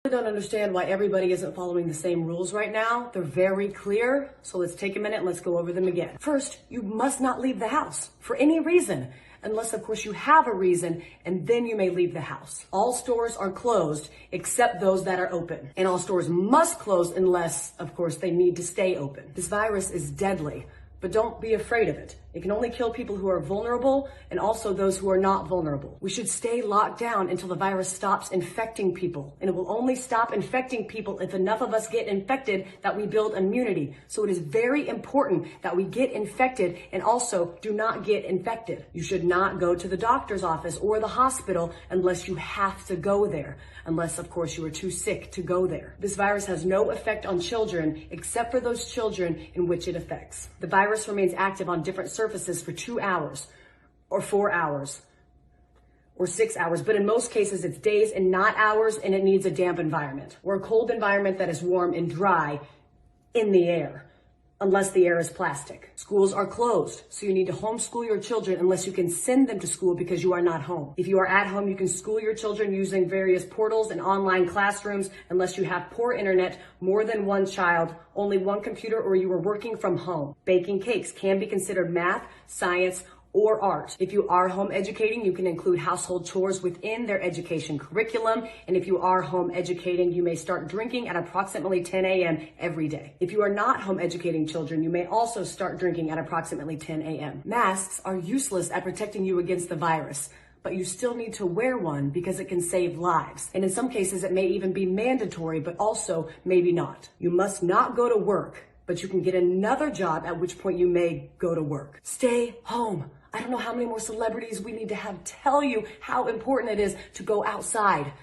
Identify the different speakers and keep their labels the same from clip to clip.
Speaker 1: I don't understand why everybody isn't following the same rules right now. They're very clear, so let's take a minute and let's go over them again. First, you must not leave the house for any reason, unless of course you have a reason, and then you may leave the house. All stores are closed except those that are open, and all stores must close unless of course they need to stay open. This virus is deadly, but don't be afraid of it. It can only kill people who are vulnerable and also those who are not vulnerable. We should stay locked down until the virus stops infecting people. And it will only stop infecting people if enough of us get infected that we build immunity. So it is very important that we get infected and also do not get infected. You should not go to the doctor's office or the hospital unless you have to go there. Unless, of course, you are too sick to go there. This virus has no effect on children except for those children in which it affects. The virus remains active on different surfaces for 2 hours or 4 hours or 6 hours, but in most cases it's days and not hours, and it needs a damp environment or a cold environment that is warm and dry in the air, unless the air is plastic. Schools are closed, so you need to homeschool your children unless you can send them to school because you are not home. If you are at home, you can school your children using various portals and online classrooms unless you have poor internet, more than one child, only one computer, or you are working from home. Baking cakes can be considered math, science, or art. If you are home educating, you can include household chores within their education curriculum. And if you are home educating, you may start drinking at approximately 10 a.m. every day. If you are not home educating children, you may also start drinking at approximately 10 a.m. Masks are useless at protecting you against the virus, but you still need to wear one because it can save lives. And in some cases, it may even be mandatory, but also maybe not. You must not go to work, but you can get another job, at which point you may go to work. Stay home. I don't know how many more celebrities we need to have tell you how important it is to go outside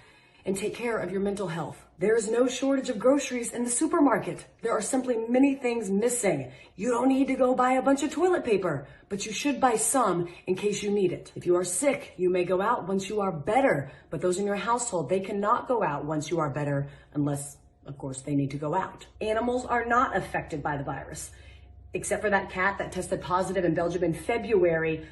Speaker 1: and take care of your mental health. There is no shortage of groceries in the supermarket. There are simply many things missing. You don't need to go buy a bunch of toilet paper, but you should buy some in case you need it. If you are sick, you may go out once you are better, but those in your household, they cannot go out once you are better unless, of course, they need to go out. Animals are not affected by the virus, except for that cat that tested positive in Belgium in February,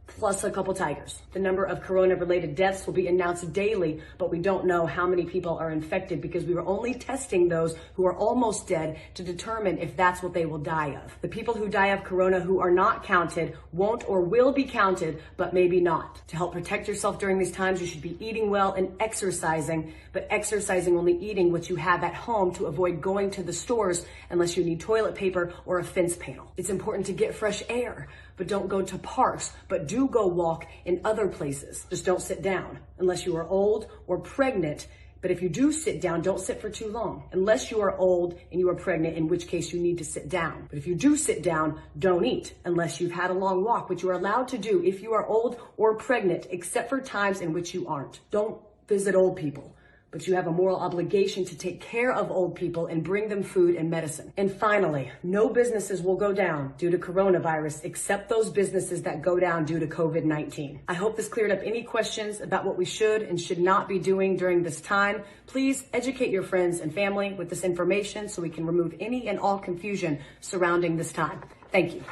Speaker 1: plus a couple tigers. The number of corona-related deaths will be announced daily, but we don't know how many people are infected because we were only testing those who are almost dead to determine if that's what they will die of. The people who die of corona who are not counted won't or will be counted, but maybe not. To help protect yourself during these times, you should be eating well and exercising, but exercising only eating what you have at home to avoid going to the stores unless you need toilet paper or a fence panel. It's important to get fresh air, but don't go to parks, but do go walk in other places. Just don't sit down unless you are old or pregnant. But if you do sit down, don't sit for too long. Unless you are old and you are pregnant, in which case you need to sit down. But if you do sit down, don't eat unless you've had a long walk, which you are allowed to do if you are old or pregnant, except for times in which you aren't. Don't visit old people, but you have a moral obligation to take care of old people and bring them food and medicine. And finally, no businesses will go down due to coronavirus except those businesses that go down due to COVID-19. I hope this cleared up any questions about what we should and should not be doing during this time. Please educate your friends and family with this information so we can remove any and all confusion surrounding this time. Thank you.